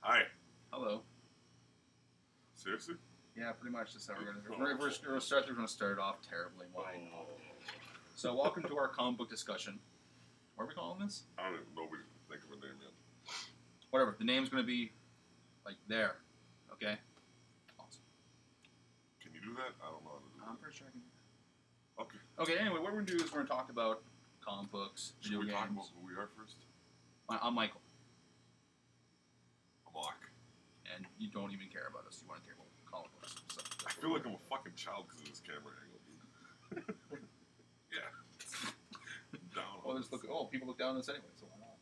Hi. Hello. Seriously? Yeah, pretty much. That's how we're gonna start. We're gonna start it off terribly. Why? So, welcome to our comic book discussion. What are we calling this? I don't even know. We didn't think of a name yet. Whatever. The name's gonna be like there. Okay. Awesome. Can you do that? I don't know how to do that. I'm pretty sure I can do that. Okay. Okay. Anyway, what we're gonna do is we're gonna talk about comic books, Should video we games. talk about who we are first? I'm Michael, I'm Mark. and you don't even care about us. You want to care about comic books. So I feel like I'm a fucking child because of this camera angle, dude. Yeah. Down. Well, people look down on us anyway, so why not?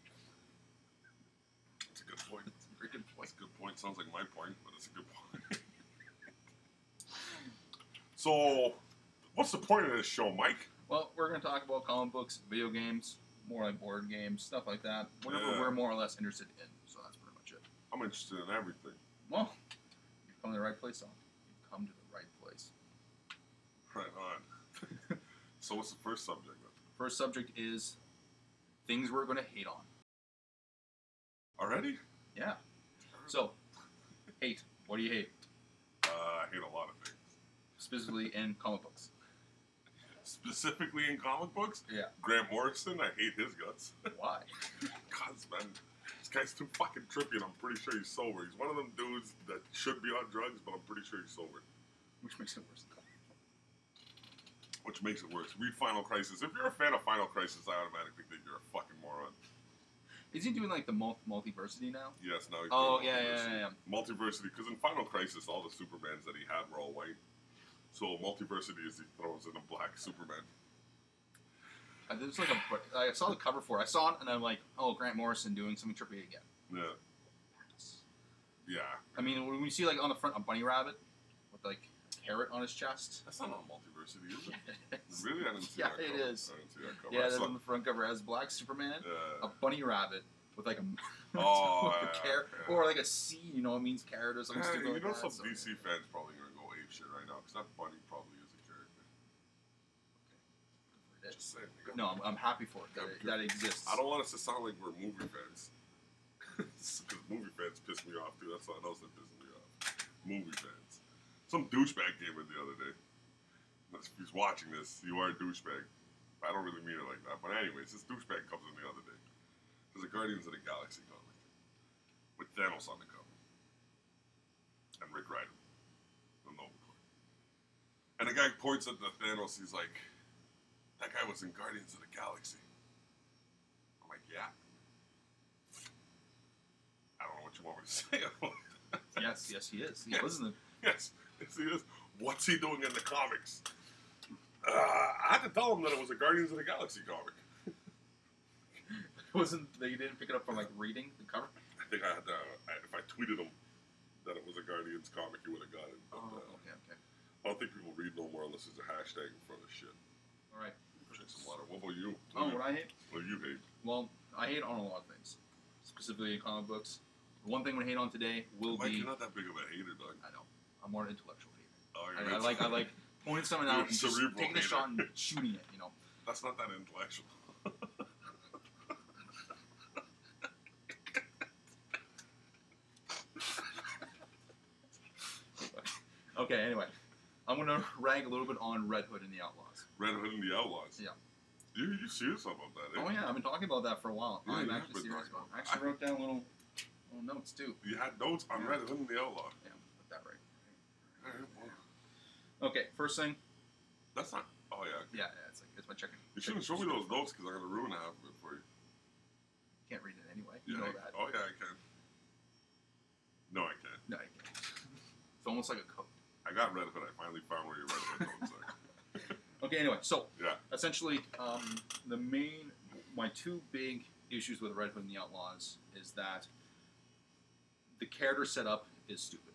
That's a good point. It's a very good point. That's a good point. Sounds like my point, but it's a good point. So, what's the point of this show, Mike? Well, we're going to talk about comic books, video games, more like board games, stuff like that. Whatever Yeah. we're more or less interested in. So that's pretty much it. I'm interested in everything. Well, you've come to the right place, son. You've come to the right place. Right on. So, what's the first subject then? First subject is things we're going to hate on. Already? Yeah. So, hate. What do you hate? I hate a lot of things. Specifically in comic books. Specifically in comic books? Yeah. Grant Morrison, I hate his guts. Why? Cause man, this guy's too fucking trippy and I'm pretty sure he's sober. He's one of them dudes that should be on drugs, but I'm pretty sure he's sober. Which makes it worse. Which makes it worse. Read Final Crisis. If you're a fan of Final Crisis, I automatically think you're a fucking moron. Is he doing like the multiversity now? Yes, now he's Oh, doing yeah. Multiversity, because in Final Crisis, all the Supermans that he had were all white. So multiversity is he throws in a black Superman. There's like I saw the cover for it. I saw it and I'm like, oh, Grant Morrison doing something trippy again. Yeah. Yeah. I mean, when we see like on the front a bunny rabbit with like a carrot on his chest. That's not on multiversity, is it? Yes. Really? I didn't see Yeah, that cover. it is. I didn't see that cover. Yeah, I that's saw- on the front cover has black Superman, Yeah. a bunny rabbit with like a Oh, with a carrot, yeah. or like a C, it means carrot or something stupid You like know, that. some so- DC fans probably gonna go ape shit right now because that bunny probably is a character. Okay. Just saying. No, I'm happy for it that it exists. I don't want us to sound like we're movie fans. Because movie fans piss me off too. That's something else that pisses me off. Movie fans. Some douchebag came in the other day. If he's watching this, you are a douchebag. I don't really mean it like that. But anyways, this douchebag comes in the other day. There's a Guardians of the Galaxy comic with Thanos on the cover. And Rick Ryder. The Nova Corps. And the guy points at the Thanos, he's like, that guy was in Guardians of the Galaxy. I'm like, yeah. I don't know what you want me to say about that. Yes, he is. He Yes. was in the. Yes, he is. What's he doing in the comics? I had to tell him that it was a Guardians of the Galaxy comic. Wasn't they didn't pick it up from like reading the cover? I think I had to, if I tweeted him that it was a Guardians comic, he would have got it. But, Okay. I don't think people read no more unless there's a hashtag in front of shit. All right. Drink some water. What about you? Oh, what I hate? What do you hate? Well, I hate on a lot of things, specifically comic books. The one thing we hate on today will Mike, be. you're not that big of a hater, dog. I know. I'm more an intellectual hater. Oh, I like pointing something out and just Cerebral taking a hater. shot and shooting it. That's not that intellectual. Okay. Anyway, I'm gonna rag a little bit on Red Hood and the Outlaws. Red Hood and the Outlaws. Yeah. You serious about that, eh? Oh yeah, I've been talking about that for a while. Yeah, I'm you have actually been serious talking about it. I about it. actually wrote down little notes too. You had notes on Yeah. Red Hood and the Outlaw. Yeah, put that right. Alright, well, Okay, first thing. that's not. Oh yeah. Yeah, it's my chicken. You shouldn't show me those notes because I'm gonna ruin half of it for you. Can't read it anyway. Yeah, You know that. Oh yeah, I can. No, I can't. No, you can't. It's almost like a code. I got Red Hood. I finally found where your Red Hood notes are. Okay, anyway, so Yeah. essentially, my two big issues with Red Hood and the Outlaws is that the character setup is stupid.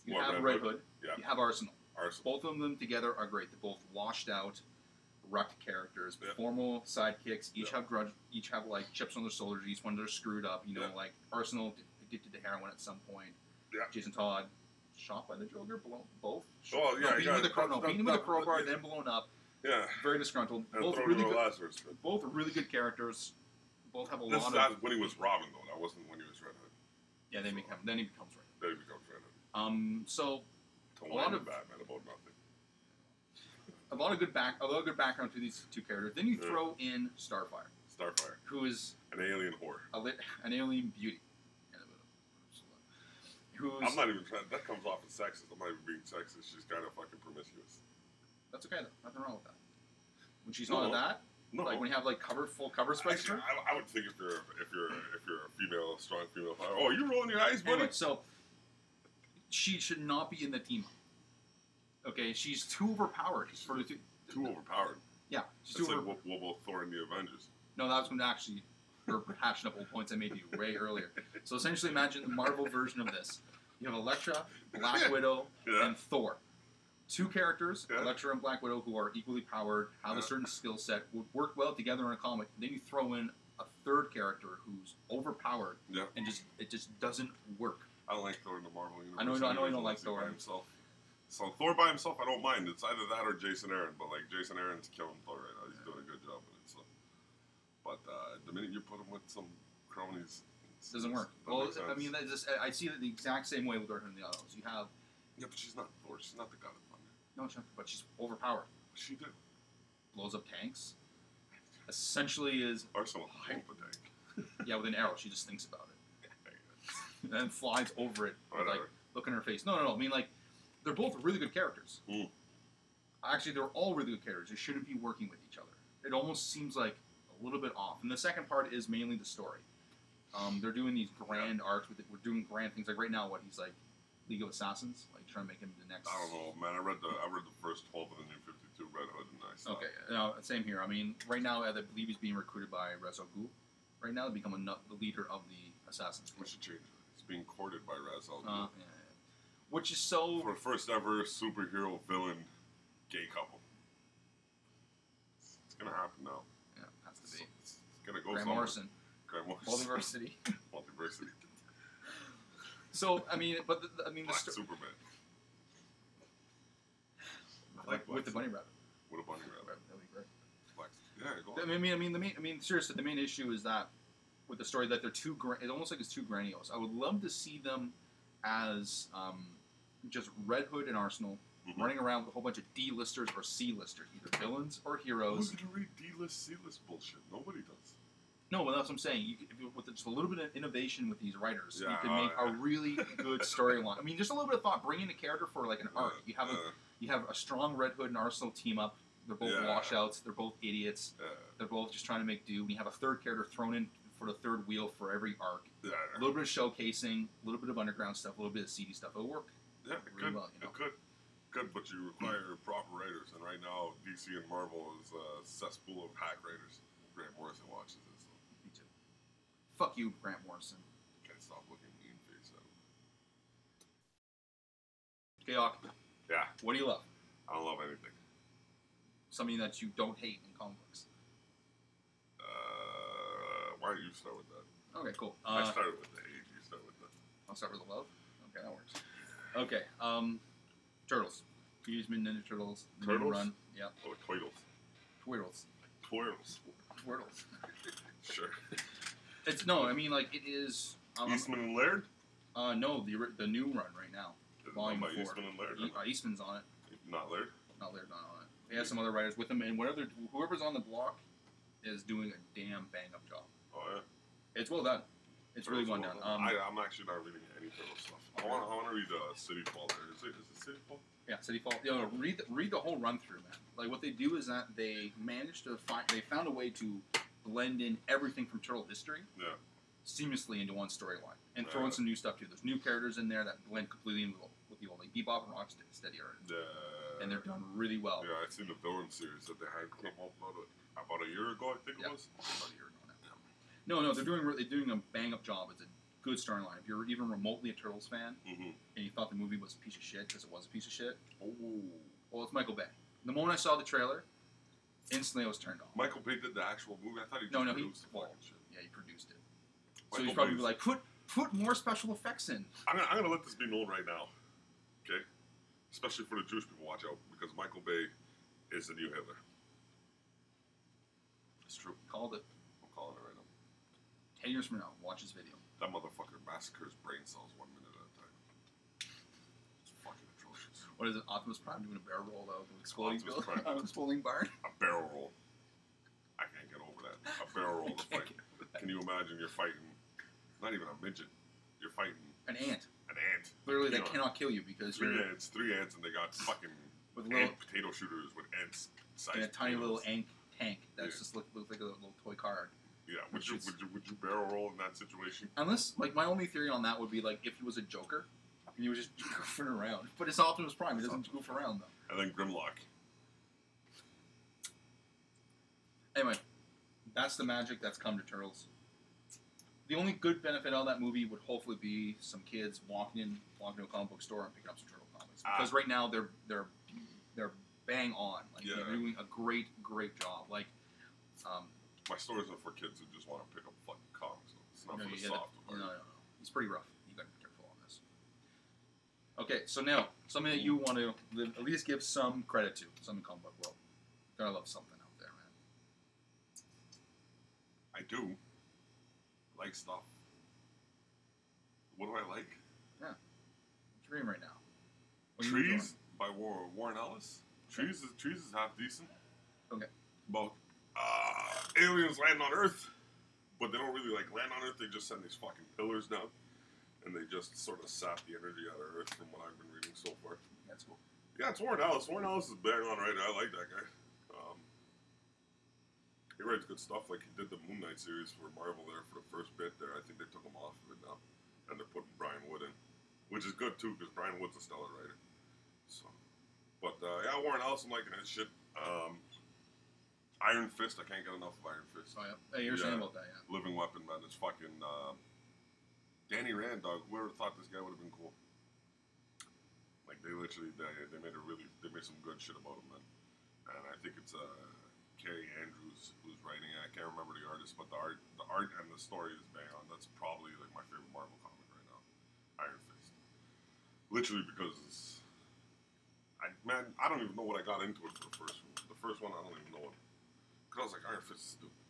You What, have Red Red Hood? Hood, Yeah. you have Arsenal. Arsenal. Both of them together are great. They're both washed out, wrecked characters, Yeah. formal sidekicks. Each Yeah. have grudge. Each have like chips on their shoulders. Each one they're screwed up. Yeah. Like Arsenal addicted to heroin at some point. Yeah. Jason Todd shot by the Joker, both. Oh, yeah, beaten yeah, with a crowbar, that- beaten with a that- crowbar, yeah. then blown up. Yeah. Very disgruntled. And Both throw really to the good. Lazarus pit. Both really good characters. Both have a This lot is of. when he was Robin, though. That wasn't when he was Red Hood. Yeah, then he becomes red. Then he becomes red. So To a lot of Batman about nothing. a lot of good background to these two characters. Then you throw in Starfire, who is an alien whore, an alien beauty. I'm not even trying. That comes off as sexist. I'm not even being sexist. She's kind of fucking promiscuous. That's okay though. Nothing wrong with that. When she's not that, like when you have like full cover space. I would think if you're a female, strong female fighter. Oh, you rolling your eyes, buddy? Anyway, so she should not be in the team. Okay, she's too overpowered. Too overpowered. Yeah, she's too overpowered. What about Thor in the Avengers? No, that was when actually her passionate points I made to you way earlier. So essentially, imagine the Marvel version of this. You have Elektra, Black Widow, and Thor. Two characters, Elektra and Black Widow, who are equally powered, have a certain skill set, would work well together in a comic. Then you throw in a third character who's overpowered, and it just doesn't work. I don't like Thor in the Marvel universe. I know you don't like Thor by himself. So Thor by himself, I don't mind. It's either that or Jason Aaron. But like Jason Aaron's killing Thor right now. He's doing a good job with it. So, but the minute you put him with some cronies, it doesn't work. Well, I mean, I see it the exact same way with her and the others. You have. Yeah, but she's not Thor. She's not the god of thunder. No, but she's overpowered. She did. Blows up tanks. Essentially is. Arsenal hype a tank. Yeah, with an arrow. She just thinks about it. And then flies over it. With, like, look in her face. No. I mean, like, they're both really good characters. Actually, they're all really good characters. They shouldn't be working with each other. It almost seems like a little bit off. And the second part is mainly the story. They're doing these grand arcs with it. We're doing grand things. Like right now, he's like League of Assassins, like trying to make him the next. I don't know, man. I read the first 12 of the New 52 Red Hood, and I saw. Okay, no, same here. I mean, right now, I believe he's being recruited by Ra's al Ghul. Right now, to become the leader of the Assassins. We should change it. He's being courted by Ra's al Ghul. Yeah. Which is so. For the first ever superhero villain gay couple. It's gonna happen now. Yeah, it has to be. It's gonna go. Grant Morrison. Multiversity. So I mean, but Black Superman. With the bunny rabbit. With a bunny rabbit. That'd be great. Go on. I mean, seriously, the main issue is that with the story that they're too. It's almost like it's too grandiose. I would love to see them as just Red Hood and Arsenal running around with a whole bunch of D-listers or C-listers, either villains or heroes. Who's gonna read D-list, C-list bullshit? Nobody does. No, well, that's what I'm saying. With just a little bit of innovation with these writers, you can make a really good storyline. I mean, just a little bit of thought. Bring in a character for like an arc. You have a strong Red Hood and Arsenal team up. They're both washouts. They're both idiots. They're both just trying to make do. And you have a third character thrown in for the third wheel for every arc. A little bit of showcasing, a little bit of underground stuff, a little bit of seedy stuff. It'll work. Yeah, it could. Well, it could. Good, but you require proper writers. And right now, DC and Marvel is a cesspool of hack writers. Grant Morrison watches this. Me too. Fuck you, Grant Morrison. Can't stop looking mean face at him. Okay, Doc. Yeah. What do you love? I don't love anything. Something that you don't hate in comic books. Why don't you start with that? Okay, cool. I started with the hate. You start with the. I'll start with the love. Okay, that works. Okay. Turtles. Teenage Mutant Ninja Turtles. Turtles? Run. Yeah. Oh, Twiddles. Twirtles. Sure. It's no. I mean, like it is. Eastman and Laird. No, the new run right now. Volume 4. Eastman and Laird. Eastman's on it. Not Laird. Not Laird. Not on it. They have some other writers with them, and whoever's on the block is doing a damn bang up job. Oh yeah. It's well done. It's really well done. I'm actually not reading any Turtle stuff. I want to read City Fall. Is it City Fall? Yeah, City Fall. Read the whole run through, man. Like what they do is that they managed to they found a way to blend in everything from Turtle history seamlessly into one storyline and throw in some new stuff too. There's new characters in there that blend completely in with the old, like Bebop and Rocksteady are and they're done really well. Yeah, I seen the villain series that they had come up about a year ago. I think it was about a year ago now. No, they're doing a bang up job. It's a good storyline. If you're even remotely a Turtles fan and you thought the movie was a piece of shit because it was a piece of shit, well, it's Michael Bay. The moment I saw the trailer, instantly I was turned off. Michael Bay did the actual movie. I thought he produced the fucking shit. Yeah, he produced it. So he's probably like, put more special effects in. I'm gonna let this be known right now, okay? Especially for the Jewish people, watch out, because Michael Bay is the new Hitler. It's true. Called it. I'm calling it right now. 10 years from now, watch this video. That motherfucker massacres brain cells 1 minute at a time. It's fucking atrocious. What is it? Optimus Prime doing a barrel roll out of an exploding barn? A barrel roll. I can't get over that. A barrel roll to fight. Can you imagine you're fighting, not even a midget, you're fighting an ant. An ant. Literally, they cannot kill you because three ants, and they got fucking with ant potato shooters with ants sized. And a tiny little ant tank that's just looks like a little toy car. Yeah, would you barrel roll in that situation? Unless, like, my only theory on that would be, like, if he was a Joker, and he was just goofing around. But it's Optimus Prime, he doesn't goof around, though. And then Grimlock. Anyway, that's the magic that's come to Turtles. The only good benefit of that movie would hopefully be some kids walking to a comic book store and picking up some Turtle comics. Because right now, they're bang on. Like, they're doing a great job. Like, my store isn't for kids who just want to pick up fucking comics. It's not for the soft. No. He's pretty rough. You got to be careful on this. Okay, so now, something that you want to at least give some credit to. Something comic book world. Gotta love something out there, man. I do. Like stuff. What do I like? Yeah. Dream right now. Trees by Warren Ellis. Okay. Trees is half decent. Okay. About aliens land on Earth, but they don't really like land on Earth. They just send these fucking pillars down, and they just sort of sap the energy out of Earth. From what I've been reading so far. That's cool. Yeah, it's Warren Ellis. Warren Ellis is bang on right. I like that guy. He writes good stuff. Like he did the Moon Knight series for Marvel there for the first bit there. I think they took him off of it now, and they're putting Brian Wood in, which is good too because Brian Wood's a stellar writer. So, but yeah, Warren Ellis, I'm liking his shit. Iron Fist, I can't get enough of Iron Fist. Oh yeah, hey, you're saying about that, yeah. Living Weapon, man, it's fucking Danny Rand, dog. Whoever thought this guy would have been cool? Like they literally, they made some good shit about him, man. And I think it's Carrie Andrews who's writing it. I can't remember the artist, but the art and the story is bang on. That's probably like my favorite Marvel comic right now, Iron Fist. Literally because I don't even know what I got into it for the first one. The first one I don't even know what. Because I was like, Iron Fist is stupid.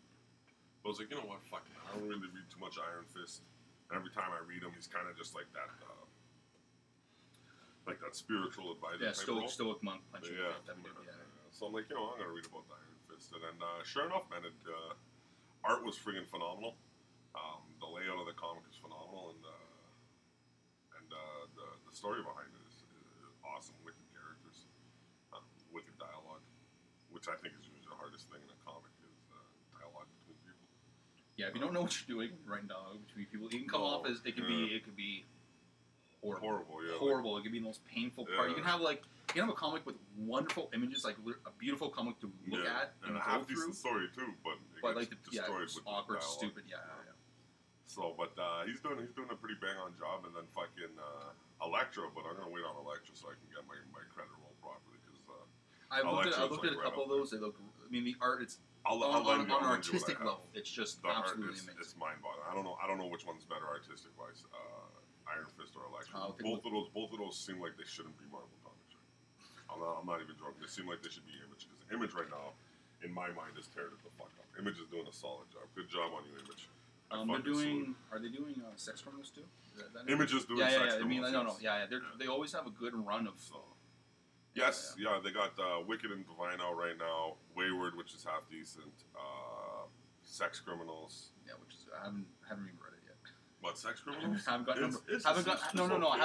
But I was like, you know what, fuck it. I don't really read too much Iron Fist. And every time I read him, he's kind of just like that spiritual advisor. Yeah, stoic monk punching. Yeah. So I'm like, you know, I'm going to read about the Iron Fist. And then, sure enough, man, art was friggin' phenomenal. The layout of the comic is phenomenal. And the story behind it is awesome. Wicked characters. Wicked dialogue. Which I think is usually the hardest thing in a comic is dialogue between people. Yeah, if you don't know what you're doing, writing dialogue between people, it can come off as it could be horrible. Horrible. It could be the most painful part. You can have a comic with wonderful images, like a beautiful comic to look at and a half decent story too, but destroyed with awkward, dialogue. stupid. Yeah. So, but he's doing a pretty bang on job, and then fucking Elektra, but I'm gonna wait on Elektra so I can get my credit roll properly because I looked at a couple of those. They look. I mean, the art it's on an artistic level. It's just absolutely amazing. It's mind-boggling. I don't know which one's better artistic wise. Iron Fist or Elektra. Both of those seem like they shouldn't be Marvel comics. Right? I'm not even joking. They seem like they should be Image because Image right now, in my mind, is tearing it the fuck up. Image is doing a solid job. Good job on you, Image. Are they doing sex criminals too? Image is doing sex criminals. They always have a good run of. Yes, they got Wicked and Divine out right now. Wayward, which is half decent. Sex Criminals. Yeah, which is I haven't even read it yet. What, Sex Criminals? I have them all. I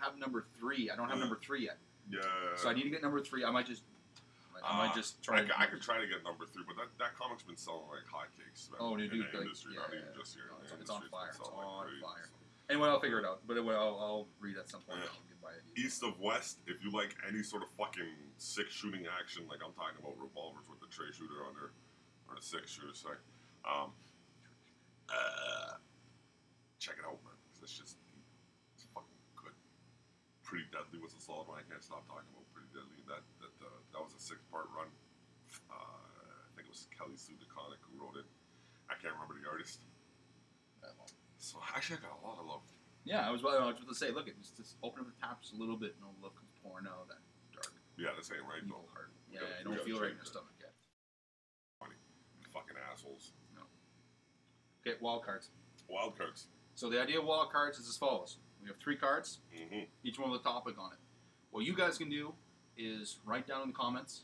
have number 3. I don't have number 3 yet. Yeah. So I need to get number 3. I might just try. I could try to get number 3, but that comic's been selling like hotcakes. Oh, in the industry, not even just here. It's on fire. It's on fire. Anyway, I'll figure it out. But I'll read at some point. Yeah. I'll get by it. East of West, if you like any sort of fucking 6-shooting action, like I'm talking about revolvers with the tray shooter on there, or the 6-shooter, sorry. Check it out, man. It's fucking good. Pretty Deadly was a solid one. I can't stop talking about Pretty Deadly. That was a 6-part run. I think it was Kelly Sue DeConnick who wrote it. I can't remember the artist. So actually, I got a lot of love. Yeah, I was about to say, look, just open up the taps a little bit, and no look of porno, that dark. Yeah, this ain't right though. Heart. Yeah, I don't feel right in your stomach yet. Funny, fucking assholes. No. Okay, wild cards. Wild cards. So the idea of wild cards is as follows. We have 3 cards, each one with a topic on it. What you guys can do is write down in the comments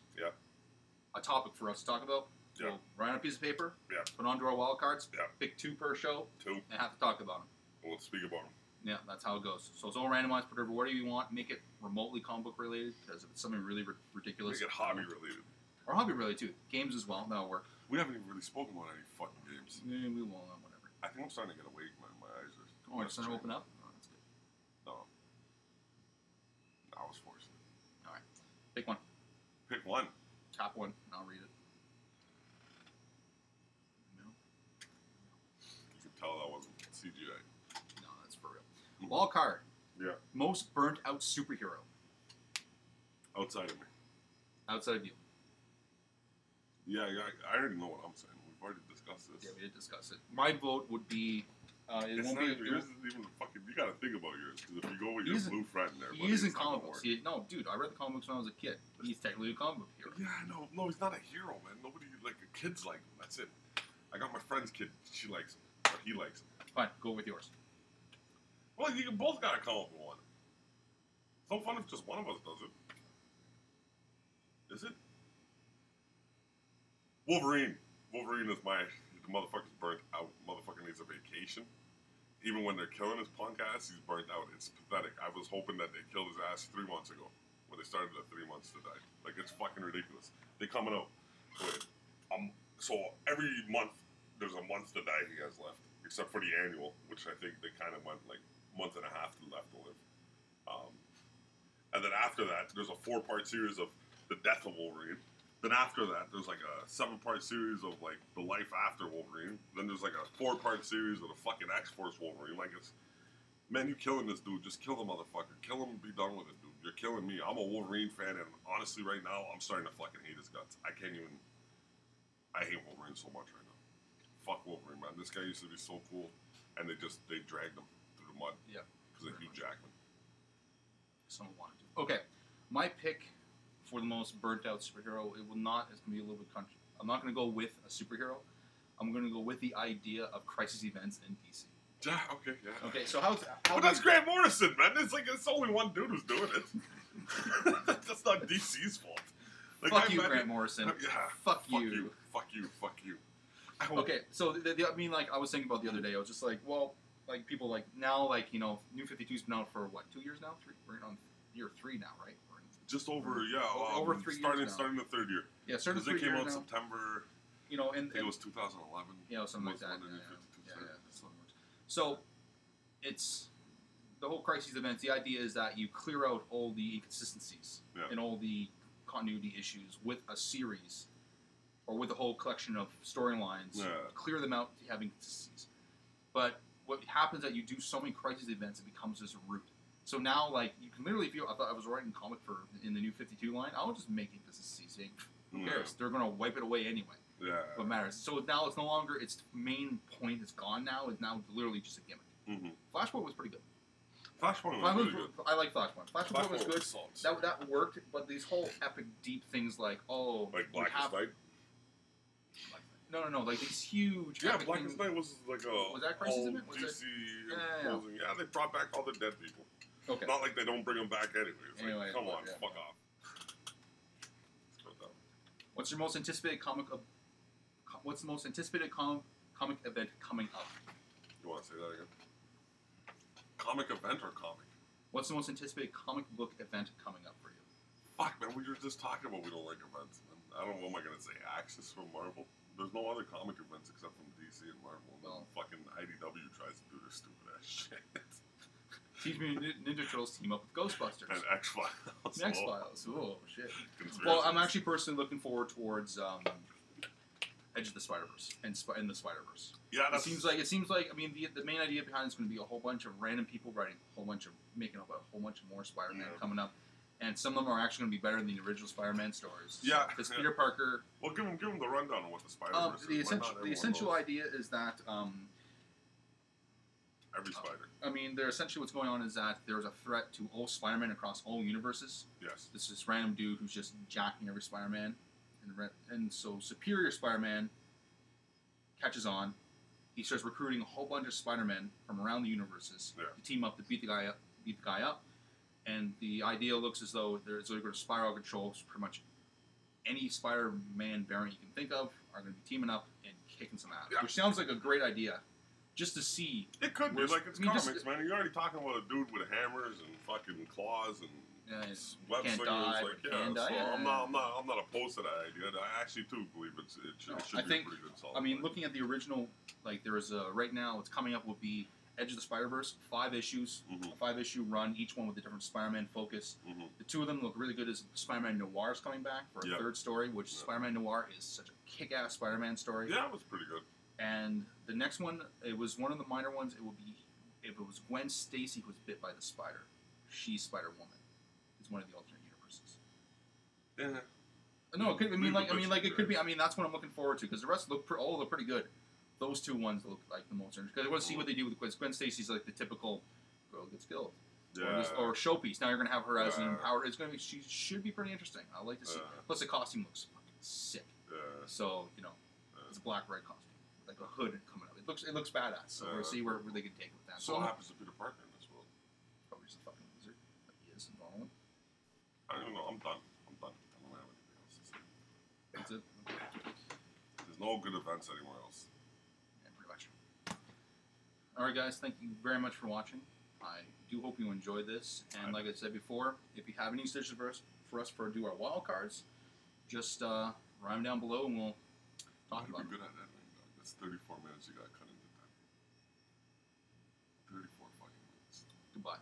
a topic for us to talk about. Yeah. We'll write on a piece of paper, put onto our wild cards, Yeah. pick 2 per show, 2. and have to talk about them. We'll speak about them. Yeah, that's how it goes. So it's all randomized, put whatever you want, make it remotely comic book related, because if it's something really ridiculous. Make it hobby related. Or hobby related too. Games as well, that'll work. We haven't even really spoken about any fucking games. Yeah, we won't, whatever. I think I'm starting to get awake. My eyes are. Oh, it's starting to open up? Oh, that's good. No. I was forced. Alright. Pick one. Pick one. Top one, and I'll read it. No. You can tell that wasn't CGI. No, that's for real. Wild card. Yeah. Most burnt out superhero. Outside of me. Outside of you. Yeah, I already know what I'm saying. We've already discussed this. Yeah, we did discuss it. My vote would be. It It's won't not be. even, yours isn't even fucking. You gotta think about yours because if you go with your blue friend there, He is in comic books. No, dude, I read the comic books when I was a kid. He's technically a comic book hero. Yeah, I know. No, he's not a hero, man. Nobody like kids like him. That's it. I got my friend's kid. She likes him, or he likes him. Fine, go with yours. Well, you both gotta come up with one. It's no fun if just one of us does it. Is it? Wolverine. Wolverine is the motherfucker's burnt out. Motherfucker needs a vacation. Even when they're killing his punk ass, he's burnt out. It's pathetic. I was hoping that they killed his ass 3 months ago when they started the 3 months to die. Like, it's fucking ridiculous. They coming out. So every month, there's a month to die he has left. Except for the annual, which I think they kind of went like month and a half left to live. And then after that, there's a 4-part series of the death of Wolverine. Then after that, there's like a 7-part series of like the life after Wolverine. Then there's like a 4-part series of the fucking X-Force Wolverine. Like it's, man, you killing this dude. Just kill the motherfucker. Kill him and be done with it, dude. You're killing me. I'm a Wolverine fan, and honestly, right now, I'm starting to fucking hate his guts. I can't even. I hate Wolverine so much right now. Fuck Wolverine, man. This guy used to be so cool, and they dragged him through the mud. Yeah. Because of Hugh Jackman. Someone wanted to. Okay, my pick for the most burnt out superhero, it will not. It's gonna be a little bit country. I'm not gonna go with a superhero. I'm gonna go with the idea of crisis events in DC. Yeah. Okay. Yeah. Okay. So how but that's Grant Morrison, man. It's like it's only one dude who's doing it. That's not DC's fault. Like, fuck you, Grant Morrison. Yeah. Fuck you. Fuck you. Fuck you. Okay. So I mean, like I was thinking about the other day. I was just like, well, like people like now, like you know, New 52's been out for what 2 years now? 3. We're on year 3 now, right? Just over, over 3 years now. Starting the 3rd year. Yeah, starting the 3rd year. Because it came out now. September. You know, I think it was 2011. You know, something like that. Yeah, that's what it works. So, it's the whole crisis events. The idea is that you clear out all the inconsistencies and all the continuity issues with a series, or with a whole collection of storylines. Yeah. Clear them out to have inconsistencies. But what happens is that you do so many crisis events, it becomes this root. So now, like, you can literally feel. I thought I was writing a comic in the New 52 line. I'll just make inconsistencies. Who cares? They're gonna wipe it away anyway. Yeah. What matters? So now it's no longer its main point. It's gone now. It's now literally just a gimmick. Mm-hmm. Flashpoint was pretty good. Flashpoint was really good. I like Flashpoint. Flashpoint was good. Was that worked. But these whole epic, deep things like like Blackest Night. No. Like these huge. Yeah, Blackest Night was like a. Was that crisis event? Was DC yeah, they brought back all the dead people. Okay. Not like they don't bring them back anyways. Like, anyway, come on, fuck off. What's your most anticipated What's the most anticipated comic event coming up? You want to say that again? Comic event or comic? What's the most anticipated comic book event coming up for you? Fuck, man, we were just talking about we don't like events, man. I don't know what am I going to say, Axis from Marvel? There's no other comic events except from DC and Marvel. Well, fucking IDW tries to do their stupid ass shit. Teenage Mutant Ninja Turtles team up with Ghostbusters. And X-Files. X-Files. Oh, shit. Conspiracies. Well, I'm actually personally looking forward towards Edge of the Spider-Verse and in the Spider-Verse. Yeah, it seems like I mean the main idea behind it is going to be a whole bunch of random people making up a whole bunch of more Spider-Man coming up, and some of them are actually going to be better than the original Spider-Man stories. Yeah, because Peter Parker. Well, give him the rundown on what the Spider-Verse is. The essential idea is that every spider. I mean, essentially what's going on is that there's a threat to all Spider-Man across all universes. Yes. This random dude who's just jacking every Spider-Man, and so Superior Spider-Man catches on. he starts recruiting a whole bunch of Spider-Men from around the universes to team up to beat the guy up. And the idea looks as though they're going to spiral control. So pretty much any Spider-Man variant you can think of are going to be teaming up and kicking some ass. Which sounds like a great idea. Just to see. It could be like it's comics, man. You're already talking about a dude with hammers and fucking claws and web slingers. I'm not opposed to that idea. I actually too believe it should be a pretty good solid. I mean, looking at the original, like there is right now, what's coming up will be Edge of the Spider-Verse, 5 issues, a 5-issue run, each one with a different Spider-Man focus. The 2 of them look really good as Spider-Man Noir is coming back for a 3rd story, which Spider-Man Noir is such a kick-ass Spider-Man story. Yeah, it was pretty good. And the next one, it was one of the minor ones. It will be if it was Gwen Stacy who was bit by the spider. She's Spider-Woman. It's one of the alternate universes. Yeah. No, it could. It could be. I mean, that's what I'm looking forward to because the rest look pretty good. Those 2 ones look like the most interesting because I want to see what they do with Gwen. Gwen Stacy's like the typical girl gets killed. Or showpiece. Now you're gonna have her as an empowered. It's gonna be. She should be pretty interesting. I like to see. Plus the costume looks fucking sick. So it's a black red costume. Like a hood coming up. It looks badass. So we'll see where they can take with that. So what happens to Peter Parker in this world? Probably just a fucking wizard. Like he is normally. I don't know. I'm done. I don't have anything else to say. That's it. There's no good events anywhere else. Yeah, pretty much. Alright guys, thank you very much for watching. I do hope you enjoyed this. And like I said before, if you have any suggestions for us to do our wild cards, just write them down below and we'll talk about them. Good at that. 34 minutes you got cut into time. 34 fucking minutes. Goodbye.